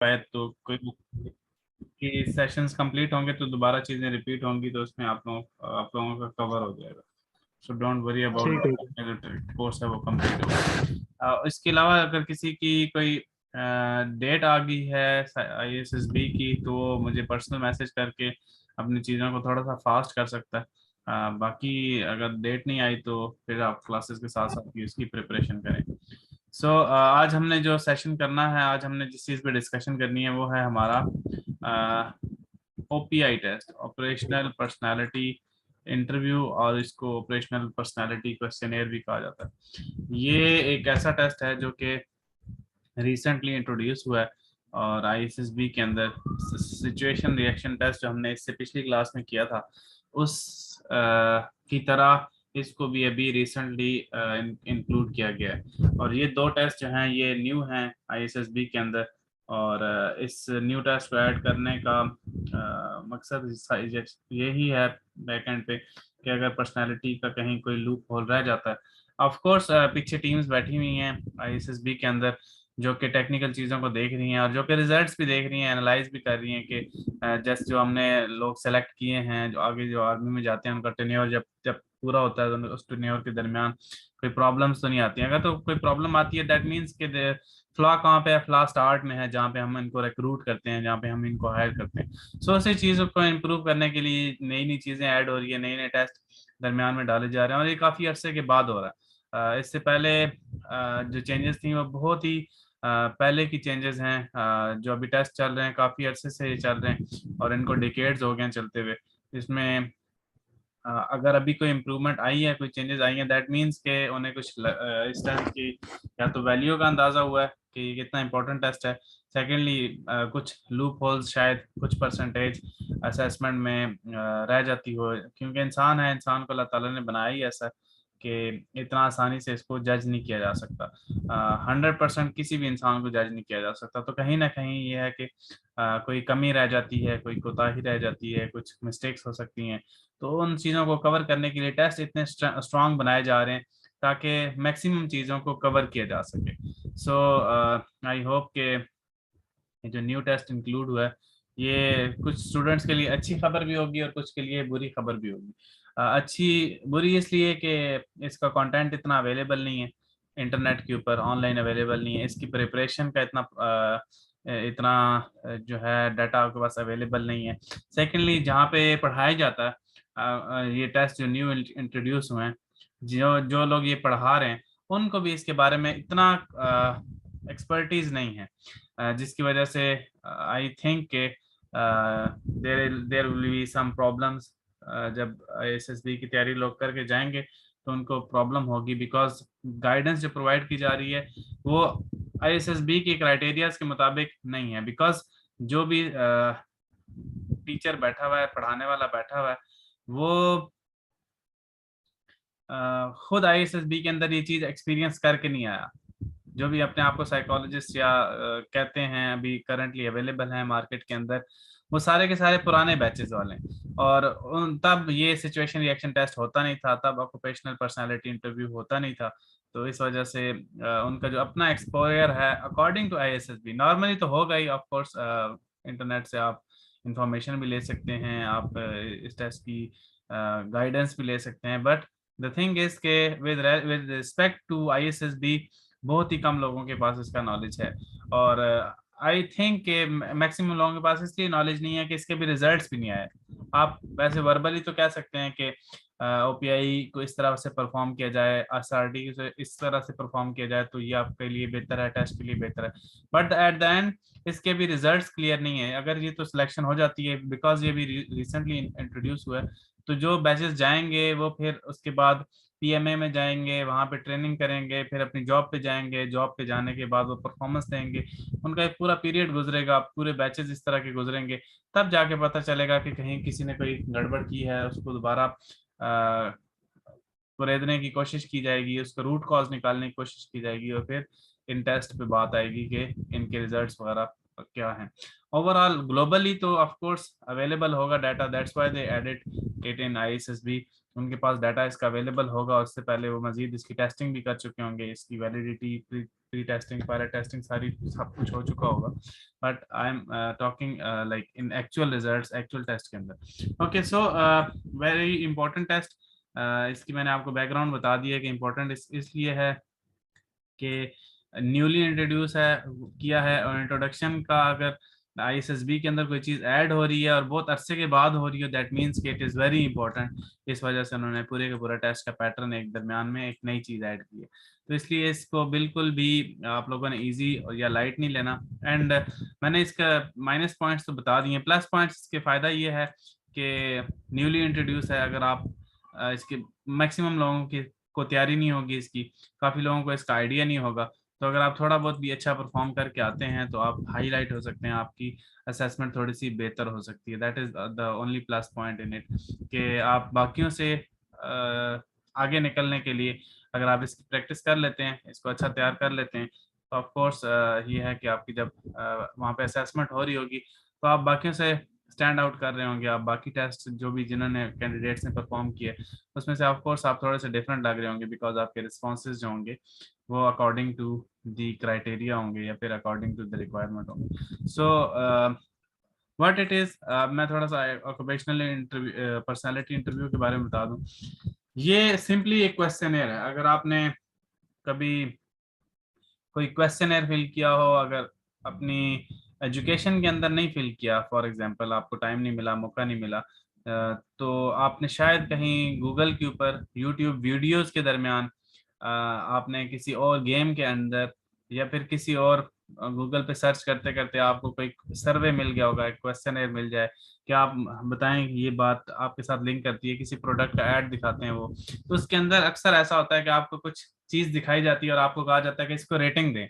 पाए तो कोई कि सेशंस कंप्लीट होंगे तो दोबारा चीज़ें रिपीट होंगी, तो उसमें आप लोगों का कवर हो जाएगा। सो डोंट वरी अबाउट ठीक है। जो कोर्स है वो कंप्लीट होगा। इसके अलावा अगर किसी की कोई डेट आ गई है ISSB की, तो वो मुझे पर्सनल मैसेज करके अपनी चीज़ों को थोड़ा सा फास्ट कर सकता है। बाकी अगर डेट नहीं आई तो फिर आप क्लासेस के साथ साथ उसकी प्रिपरेशन करें। आज हमने जो सेशन करना है, आज हमने जिस चीज़ पे डिस्कशन करनी है वो है हमारा OPI test, operational personality interview, और इसको ऑपरेशनल पर्सनालिटी क्वेश्चनेयर भी कहा जाता है। ये एक ऐसा टेस्ट है जो कि रिसेंटली इंट्रोड्यूस हुआ है, और ISSB के अंदर सिचुएशन रिएक्शन टेस्ट जो हमने इससे पिछली क्लास में किया था उस की तरह इसको भी अभी रिसेंटली इंक्लूड किया गया है। और ये दो टेस्ट जो हैं ये न्यू हैं ISSB के अंदर, और इस न्यू टेस्ट को ऐड करने का मकसद यही है बैकएंड पे कि अगर पर्सनालिटी का कहीं कोई लूप होल रह जाता है, ऑफ कोर्स पीछे टीम्स बैठी हुई हैं ISSB के अंदर जो कि टेक्निकल चीज़ों को देख रही हैं और जो कि रिजल्ट्स भी देख रही हैं, एनालाइज भी कर रही हैं कि जैसे जो हमने लोग सेलेक्ट किए हैं जो आगे जो आर्मी में जाते हैं उनका टेन्योर जब जब पूरा होता है तो उस टेन्योर के दरमियान कोई प्रॉब्लम्स तो नहीं आती हैं। अगर तो कोई प्रॉब्लम आती है दैट मीन्स कि फ्लॉ कहाँ पे है, फ्लॉ स्टार्ट में है जहाँ पे हम इनको रिक्रूट करते हैं, जहाँ पे हम इनको हायर करते हैं। सो ऐसी चीज़ों को इम्प्रूव करने के लिए नई नई चीज़ें ऐड हो रही है, नए नए टेस्ट दरमियान में डाले जा रहे हैं, और ये काफ़ी अरसे के बाद हो रहा है। इससे पहले जो चेंजेस थी वो बहुत ही पहले की चेंजेस हैं। जो अभी टेस्ट चल रहे हैं काफ़ी अरसे से ये चल रहे हैं और इनको डिकेड्स हो गए हैं चलते हुए। इसमें अगर अभी कोई इम्प्रूवमेंट आई है, कोई चेंजेस आई हैं, दैट मीन्स के उन्हें कुछ इस टेस्ट की या तो वैल्यू का अंदाज़ा हुआ है कि ये कितना इंपॉर्टेंट टेस्ट है। सेकेंडली कुछ लूप होल्स शायद कुछ परसेंटेज असेसमेंट में रह जाती हो, क्योंकि इंसान है, इंसान को अल्लाह ताला ने बनाया ही ऐसा कि इतना आसानी से इसको जज नहीं किया जा सकता। 100% किसी भी इंसान को जज नहीं किया जा सकता, तो कहीं ना कहीं ये है कि कोई कमी रह जाती है, कोई कोताही रह जाती है, कुछ मिस्टेक्स हो सकती हैं। तो उन चीज़ों को कवर करने के लिए टेस्ट इतने स्ट्रांग बनाए जा रहे हैं ताकि मैक्सिमम चीज़ों को कवर किया जा सके। सो आई होप कि ये जो न्यू टेस्ट इंक्लूड हुआ है ये कुछ स्टूडेंट्स के लिए अच्छी खबर भी होगी और कुछ के लिए बुरी खबर भी होगी। अच्छी बुरी इसलिए कि इसका कंटेंट इतना अवेलेबल नहीं है, इंटरनेट के ऊपर ऑनलाइन अवेलेबल नहीं है, इसकी प्रिपरेशन का इतना जो है डाटा आपके पास अवेलेबल नहीं है। सेकेंडली जहाँ पे पढ़ाया जाता है ये टेस्ट जो न्यू इंट्रोड्यूस हुए हैं, जो जो लोग ये पढ़ा रहे हैं उनको भी इसके बारे में इतना एक्सपर्टीज नहीं है, जिसकी वजह से आई थिंक के there there will be some problems. जब ISSB की तैयारी लोग करके जाएंगे तो उनको प्रॉब्लम होगी, बिकॉज गाइडेंस जो प्रोवाइड की जा रही है वो ISSB के क्राइटेरियाज के मुताबिक नहीं है। बिकॉज जो भी टीचर बैठा हुआ है, पढ़ाने वाला बैठा हुआ है, वो खुद ISSB के अंदर ये चीज़ एक्सपीरियंस करके नहीं आया। जो भी अपने आप को साइकोलॉजिस्ट या कहते हैं अभी करंटली अवेलेबल हैं मार्केट के अंदर, वो सारे के सारे पुराने बैचेस वाले हैं, और तब ये सिचुएशन रिएक्शन टेस्ट होता नहीं था, तब ऑक्यूपेशनल पर्सनालिटी इंटरव्यू होता नहीं था। तो इस वजह से उनका जो अपना एक्सपोजर है अकॉर्डिंग टू ISSB नॉर्मली तो होगा ही, ऑफ कोर्स इंटरनेट से आप इंफॉर्मेशन भी ले सकते हैं, आप इस टेस्ट की गाइडेंस भी ले सकते हैं, बट द थिंग इज के with with respect to ISSB बहुत ही कम लोगों के पास इसका नॉलेज है। और आई थिंक के मैक्सिमम लोगों के पास इसलिए नॉलेज नहीं है कि इसके भी रिजल्ट्स भी नहीं आए। आप वैसे वर्बली तो कह सकते हैं कि OPI को इस तरह से परफॉर्म किया जाए, SRT से इस तरह से परफॉर्म किया जाए तो ये आपके लिए बेहतर है, टेस्ट के लिए बेहतर है, बट एट द एंड इसके भी रिजल्ट्स क्लियर नहीं है। अगर ये तो सिलेक्शन हो जाती है, बिकॉज ये भी रिसेंटली इंट्रोड्यूस हुआ है, तो जो बैचेस जाएंगे वो फिर उसके बाद PMA में जाएंगे, वहाँ पे ट्रेनिंग करेंगे, फिर अपनी जॉब पे जाएंगे, जॉब पे जाने के बाद वो परफॉर्मेंस देंगे, उनका एक पूरा पीरियड गुजरेगा, पूरे बैचेस इस तरह के गुजरेंगे, तब जाके पता चलेगा कि कहीं किसी ने कोई गड़बड़ की है, उसको दोबारा कुरेदने की कोशिश की जाएगी, उसका रूट कॉज निकालने की कोशिश की जाएगी, और फिर इन टेस्ट पे बात आएगी कि इनके रिजल्ट्स वगैरह क्या है। ओवरऑल ग्लोबली तो ऑफ कोर्स अवेलेबल होगा data, that's why they added it in ISSB। उनके पास डाटा इसका अवेलेबल होगा, उससे पहले वो मजीद इसकी टेस्टिंग भी कर चुके होंगे, इसकी validity, pre testing, pilot testing, सारी सब कुछ हो चुका होगा। But I am talking like in actual results, actual test के अंदर। Okay, so very important test. इसकी मैंने आपको बैकग्राउंड बता दिया कि इम्पोर्टेंट इसलिए है कि न्यूली इंट्रोड्यूस है किया है, और इंट्रोडक्शन का अगर ISSB के अंदर कोई चीज़ ऐड हो रही है और बहुत अरसे के बाद हो रही है, दैट मीन्स कि इट इज़ वेरी इंपॉर्टेंट। इस वजह से उन्होंने पूरे का पूरा टेस्ट का पैटर्न एक दरमियान में एक नई चीज़ ऐड की है। तो इसलिए इसको बिल्कुल भी आप लोगों ने इजी या लाइट नहीं लेना। एंड मैंने इसका माइनस पॉइंट्स तो बता दिए, प्लस पॉइंट्स के फ़ायदा ये है कि न्यूली इंट्रोड्यूस है, अगर आप इसके मैक्सिमम लोगों की को तैयारी नहीं होगी इसकी, काफ़ी लोगों को इसका आइडिया नहीं होगा, तो अगर आप थोड़ा बहुत भी अच्छा परफॉर्म करके आते हैं तो आप हाईलाइट हो सकते हैं, आपकी असेसमेंट थोड़ी सी बेहतर हो सकती है। That is the only plus point in it, कि आप बाकियों से आगे निकलने के लिए अगर आप इसकी प्रैक्टिस कर लेते हैं, इसको अच्छा तैयार कर लेते हैं, तो ऑफ कोर्स ये है कि आपकी जब वहाँ पे असेसमेंट हो रही होगी तो आप बाकियों से स्टैंड आउट कर रहे होंगे। आप बाकी टेस्ट जो भी जिन्होंने कैंडिडेट्स ने परफॉर्म किए उसमें से ऑफ कोर्स आप थोड़े से डिफरेंट लग रहे होंगे, बिकॉज आपके रिस्पॉन्सेज जो होंगे वो अकॉर्डिंग टू दी क्राइटेरिया होंगे या फिर अकॉर्डिंग टू द रिक्वायरमेंट होंगे। सो व्हाट इट इज, मैं थोड़ा सा ऑक्यूपेशनल इंटरव्यू, पर्सनालिटी इंटरव्यू के बारे में बता दूं। ये सिंपली एक क्वेश्चनर है। अगर आपने कभी कोई क्वेश्चनर फिल किया हो, अगर अपनी एजुकेशन के अंदर नहीं फिल किया, फॉर एग्जांपल आपको टाइम नहीं मिला, मौका नहीं मिला, तो आपने शायद कहीं गूगल के ऊपर, यूट्यूब वीडियोस के दरमियान, आपने किसी और गेम के अंदर या फिर किसी और गूगल पे सर्च करते करते आपको कोई सर्वे मिल गया होगा, एक क्वेश्चनर मिल जाए कि आप बताएं कि ये बात आपके साथ लिंक करती है, किसी प्रोडक्ट का ऐड दिखाते हैं वो, तो उसके अंदर अक्सर ऐसा होता है कि आपको कुछ चीज दिखाई जाती है और आपको कहा जाता है कि इसको रेटिंग दें,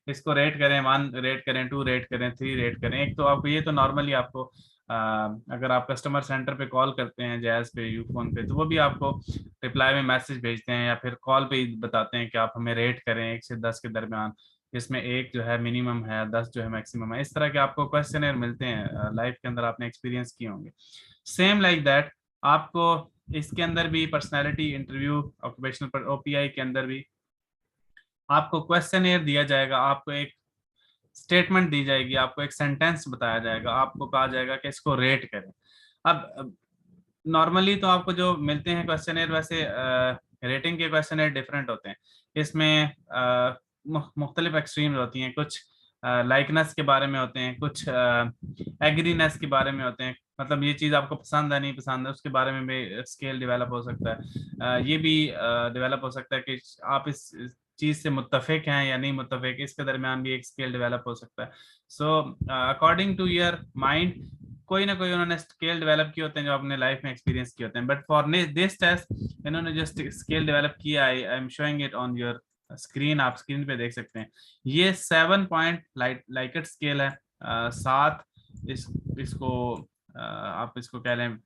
इसको रेट करें, 1 रेट करें, 2 रेट करें, 3 रेट करें। एक तो आपको ये तो नॉर्मली आपको अगर आप कस्टमर सेंटर पे कॉल करते हैं, जैज पे, यूफोन पे, तो वो भी आपको रिप्लाई में मैसेज भेजते हैं या फिर कॉल पे ही बताते हैं कि आप हमें रेट करें 1 से 10 के दरमियान, जिसमें 1 जो है मिनिमम है, 10 जो है मैक्सिमम है। इस तरह के आपको क्वेश्चनर मिलते हैं, लाइफ के अंदर आपने एक्सपीरियंस किए होंगे। सेम लाइक दैट आपको इसके अंदर भी पर्सनैलिटी इंटरव्यू, ऑक्यूपेशनल OPI के अंदर भी आपको क्वेश्चनर दिया जाएगा, आपको एक स्टेटमेंट दी जाएगी, आपको एक सेंटेंस बताया जाएगा, आपको कहा जाएगा कि इसको रेट करें। अब नॉर्मली तो आपको जो मिलते हैं क्वेश्चनर, वैसे रेटिंग के क्वेश्चनर डिफरेंट होते हैं। इसमें मुख्तलिफ एक्सट्रीम्स होती हैं, कुछ लाइकनेस के बारे में होते हैं, कुछ एग्रीनेस के बारे में होते हैं, मतलब ये चीज़ आपको पसंद है नहीं पसंद है उसके बारे में भी स्केल डेवलप हो सकता है। ये भी डेवलप हो सकता है कि आप इस चीज़ से मुत्तफिक हैं या नहीं मुत्तफिक, इसके दरमियान भी एक स्केल डेवलप हो सकता है। So according to your mind कोई ना कोई उन्होंने स्केल डेवलप किए होते हैं जो अपने लाइफ में एक्सपीरियंस किए होते हैं। बट फॉर दिस टेस्ट इन्होंने जो स्केल डेवलप किया, I am showing it on your screen, आप स्क्रीन पे देख सकते हैं। ये 7 पॉइंट लाइकट स्केल है। 7 इसको आप इसको कह लें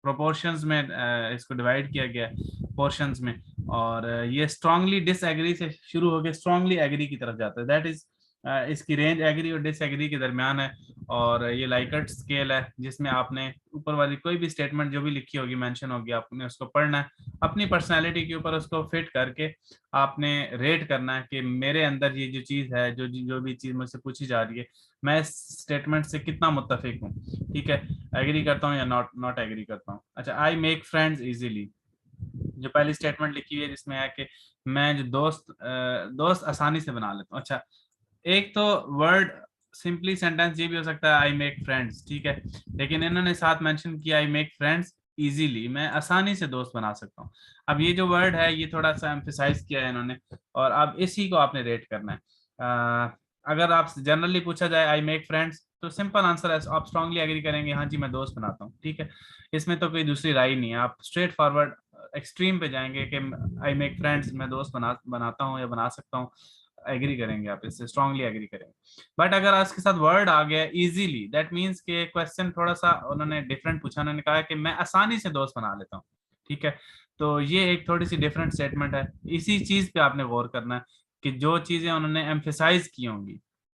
प्रोपोर्शंस में, इसको डिवाइड किया गया है पोर्शंस में, और ये स्ट्रांगली डिसएग्री से शुरू होकर स्ट्रांगली एग्री की तरफ जाता है। दैट इज इसकी रेंज एग्री और डिसएग्री के दरमियान है। और ये लाइकट स्केल है जिसमें आपने ऊपर वाली कोई भी स्टेटमेंट जो भी लिखी होगी, मेंशन होगी, आपने उसको पढ़ना है, अपनी पर्सनैलिटी के ऊपर उसको फिट करके आपने रेट करना है कि मेरे अंदर ये जो चीज़ है, जो भी चीज़ मुझसे पूछी जा रही है, मैं इस स्टेटमेंट से कितना मुत्तफिक हूँ, ठीक है, एग्री करता हूँ या नॉट एग्री करता हूँ। अच्छा, आई मेक फ्रेंड्स इजीली, जो पहली स्टेटमेंट लिखी हुई है जिसमें है कि मैं जो दोस्त आसानी से बना लेता हूँ। अच्छा, एक तो वर्ड सिंपली सेंटेंस ये भी हो सकता है आई मेक फ्रेंड्स, ठीक है, लेकिन इन्होंने साथ मेंशन किया आई मेक फ्रेंड्स इजीली, मैं आसानी से दोस्त बना सकता हूँ। अब ये जो वर्ड है ये थोड़ा सा एम्फेसाइज किया है इन्होंने, और अब इसी को आपने रेट करना है। अगर आप जनरली पूछा जाए आई मेक फ्रेंड्स, तो सिंपल आंसर है, आप स्ट्रांगली एग्री करेंगे, हाँ जी मैं दोस्त बनाता हूँ, ठीक है, इसमें तो कोई दूसरी राय नहीं है। आप स्ट्रेट फॉरवर्ड एक्सट्रीम पे जाएंगे कि आई मेक फ्रेंड्स, मैं दोस्त बनाता हूँ या बना सकता हूँ, एग्री करेंगे, आप इससे स्ट्रांगली एग्री करेंगे। बट अगर इसके साथ वर्ड आ गया इजीली, दैट मीन्स कि क्वेश्चन थोड़ा सा उन्होंने डिफरेंट पूछा, उन्होंने कहा कि मैं आसानी से दोस्त बना लेता हूँ, ठीक है, तो ये एक थोड़ी सी डिफरेंट स्टेटमेंट है। इसी चीज पे आपने गौर करना है कि जो चीजें उन्होंने एम्फेसाइज की होंगी,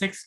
6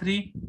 3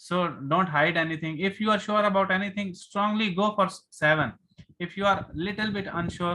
So don't hide anything. If you are sure about anything, strongly go for 7. If you are little bit unsure,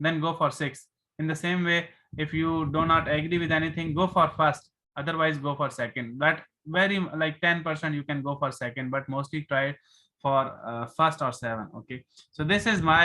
then go for 6. In the same way, if you do not agree with anything, go for first. Otherwise, go for second. But very like 10% you can go for second, but mostly try for first or 7. Okay. So this is my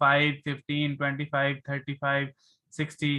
5 15 25 35 60,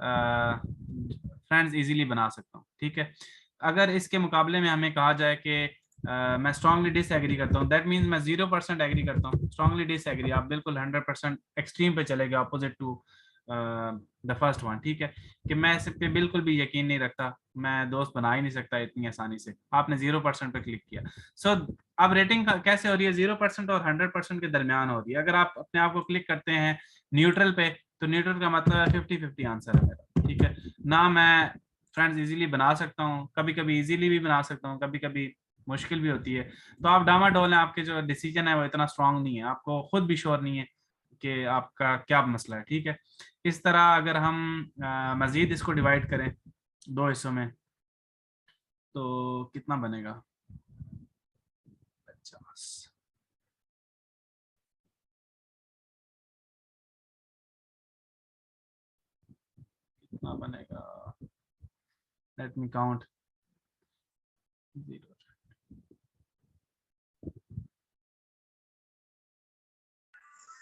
friends easily बना सकता हूँ, ठीक है। अगर इसके मुकाबले में हमें कहा जाए कि मैं स्ट्रांगली डिस एग्री करता हूँ, दैट मीन्स मैं 0% एग्री करता हूँ। स्ट्रांगली डिस एग्री आप बिल्कुल 100% एक्सट्रीम पे चले गए, opposite to the first one, ठीक है, कि मैं इस पे बिल्कुल भी यकीन नहीं रखता, मैं दोस्त बना ही नहीं सकता इतनी आसानी से। आपने 0% पे क्लिक किया। सो अब रेटिंग कैसे हो रही है? 0% और 100% के दरमियान हो रही है। अगर आप अपने आप को क्लिक करते हैं न्यूट्रल पे, तो न्यूट्रल का मतलब है 50-50 आंसर है मेरा, ठीक है ना। मैं फ्रेंड्स इजीली बना सकता हूँ, कभी कभी इजीली भी बना सकता हूँ, कभी कभी मुश्किल भी होती है। तो आप डामाडोल हैं, आपके जो डिसीजन है वो इतना स्ट्रांग नहीं है, आपको खुद भी श्योर नहीं है कि आपका क्या मसला है, ठीक है। इस तरह अगर हम मजीद इसको डिवाइड करें दो हिस्सों में, तो कितना बनेगा? 50 कितना बनेगा? Let me count.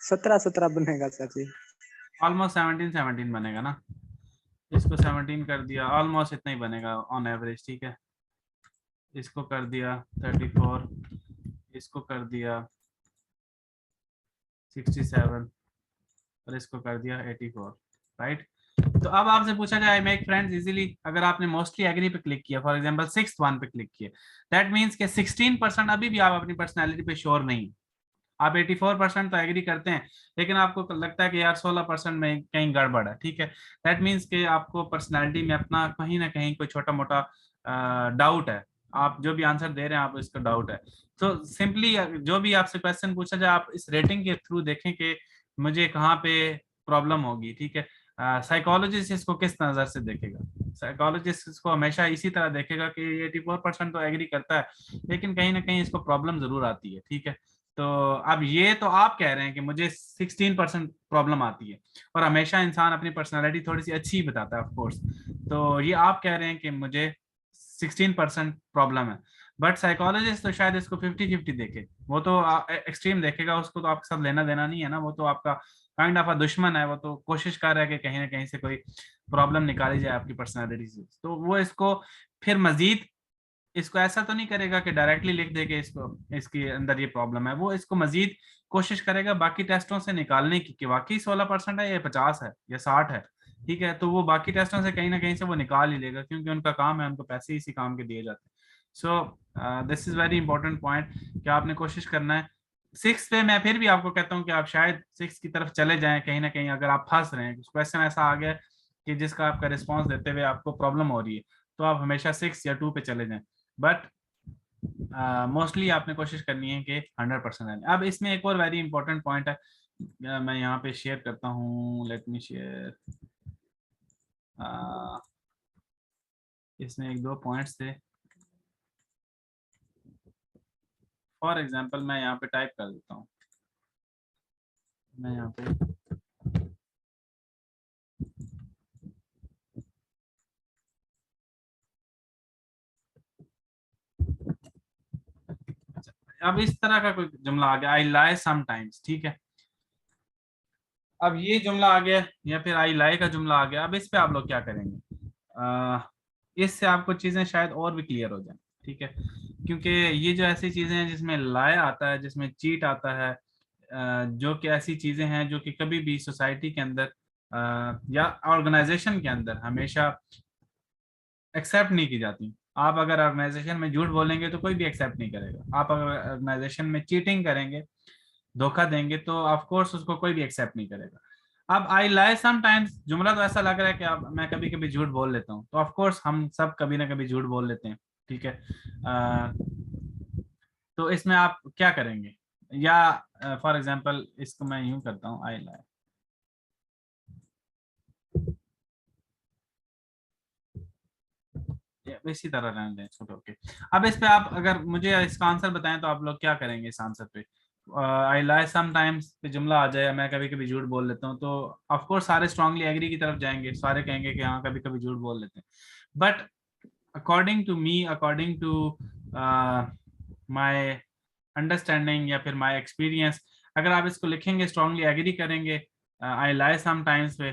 17 बनेगा चाची। ऑलमोस्ट 17 बनेगा ना। इसको 17 कर दिया, ऑलमोस्ट इतना ही बनेगा ऑन एवरेज, ठीक है। इसको कर दिया 34, इसको कर दिया 67 और इसको कर दिया 84, राइट। तो अब आपसे पूछा जाए मेक फ्रेंड्स इजीली, अगर आपने मोस्टली एग्री पे क्लिक किया, फॉर एग्जांपल 6th वन पे क्लिक किया, दैट मींस के 16% अभी भी आप अपनी पर्सनैलिटी पे श्योर नहीं। आप 84% तो एग्री करते हैं, लेकिन आपको लगता है कि यार 16% में कहीं गड़बड़ है, ठीक है। दैट मीन्स कि आपको पर्सनैलिटी में अपना कहीं ना कहीं कोई छोटा मोटा डाउट है। आप जो भी आंसर दे रहे हैं, आप इसका डाउट है। तो सिंपली जो भी आपसे क्वेश्चन पूछा जाए, आप इस रेटिंग के थ्रू देखें कि मुझे कहाँ पे प्रॉब्लम होगी, ठीक है। साइकोलॉजिस्ट इसको किस नज़र से देखेगा? साइकोलॉजिस्ट इसको हमेशा इसी तरह देखेगा कि 84% तो एग्री करता है, लेकिन कहीं ना कहीं इसको प्रॉब्लम जरूर आती है, ठीक है। तो अब ये तो आप कह रहे हैं कि मुझे 16% प्रॉब्लम आती है, और हमेशा इंसान अपनी पर्सनैलिटी थोड़ी सी अच्छी बताता है, ऑफ कोर्स। तो ये आप कह रहे हैं कि मुझे 16% प्रॉब्लम है, बट साइकोलॉजिस्ट तो शायद इसको 50-50 देखे। वो तो एक्सट्रीम देखेगा, उसको तो आपके साथ लेना देना नहीं है ना, वो तो आपका काइंड ऑफ दुश्मन है। वो तो कोशिश कर रहा है कि कहीं ना कहीं से कोई प्रॉब्लम निकाली जाए आपकी पर्सनैलिटी से। तो वो इसको फिर मजीद, इसको ऐसा तो नहीं करेगा कि डायरेक्टली लिख दे कि इसको इसके अंदर ये प्रॉब्लम है। वो इसको मजीद कोशिश करेगा बाकी टेस्टों से निकालने की कि वाकई 16% है या 50 है या 60 है, ठीक है। तो वो बाकी टेस्टों से कहीं ना कहीं से वो निकाल ही लेगा, क्योंकि उनका काम है, उनको पैसे इसी काम के दिए जाते हैं। So this is very important point कि आपने कोशिश करना है। 6 पे मैं फिर भी आपको कहता हूँ कि आप शायद 6 की तरफ चले जाएं कहीं ना कहीं, अगर आप फंस रहे हैं, क्वेश्चन ऐसा आ गया कि जिसका आपका रिस्पॉन्स देते हुए आपको प्रॉब्लम हो रही है, तो आप हमेशा 6 या 2 पे चले जाएं। बट मोस्टली आपने कोशिश करनी है कि 100% आए। अब इसमें एक और वेरी इंपॉर्टेंट पॉइंट है, मैं यहाँ पे शेयर करता हूँ, लेट मी शेयर। इसमें एक दो पॉइंट्स थे, फॉर एग्जांपल मैं यहाँ पे टाइप कर देता हूँ। मैं यहाँ पे अब इस तरह का कोई जुमला आ गया, आई लाई समटाइम्स, ठीक है। अब ये जुमला आ गया, या फिर आई लाई का जुमला आ गया। अब इस पे आप लोग क्या करेंगे? इससे आपको चीजें शायद और भी क्लियर हो जाए, ठीक है। क्योंकि ये जो ऐसी चीजें हैं जिसमें लाय आता है, जिसमें चीट आता है, जो कि ऐसी चीजें हैं जो कि कभी भी सोसाइटी के अंदर या ऑर्गेनाइजेशन के अंदर हमेशा एक्सेप्ट नहीं की जाती। आप अगर ऑर्गेनाइजेशन में झूठ बोलेंगे तो कोई भी एक्सेप्ट नहीं करेगा। आप अगर ऑर्गेनाइजेशन में चीटिंग करेंगे, धोखा देंगे, तो ऑफ कोर्स उसको कोई भी एक्सेप्ट नहीं करेगा। अब आई लाई समटाइम्स जुमला तो ऐसा लग रहा है कि अब मैं कभी कभी झूठ बोल लेता हूँ, तो ऑफ कोर्स हम सब कभी ना कभी झूठ बोल लेते हैं, ठीक है। तो इसमें आप क्या करेंगे? या फॉर एग्जांपल इसको मैं यूं करता हूँ, आई लाई, इसी तरह रहने दें, छोटे ओके। अब इस पे आप अगर मुझे इसका आंसर बताएं, तो आप लोग क्या करेंगे इस आंसर पे? आई लाई समटाइम्स पे जुमला आ जाए, मैं कभी कभी झूठ बोल लेता हूँ, तो ऑफ कोर्स सारे स्ट्रांगली एग्री की तरफ जाएंगे, सारे कहेंगे कि हाँ कभी कभी झूठ बोल लेते हैं। But according to me, according to my understanding या फिर माय एक्सपीरियंस, अगर आप इसको लिखेंगे स्ट्रांगली एग्री करेंगे आई लाई समटाइम्स पे,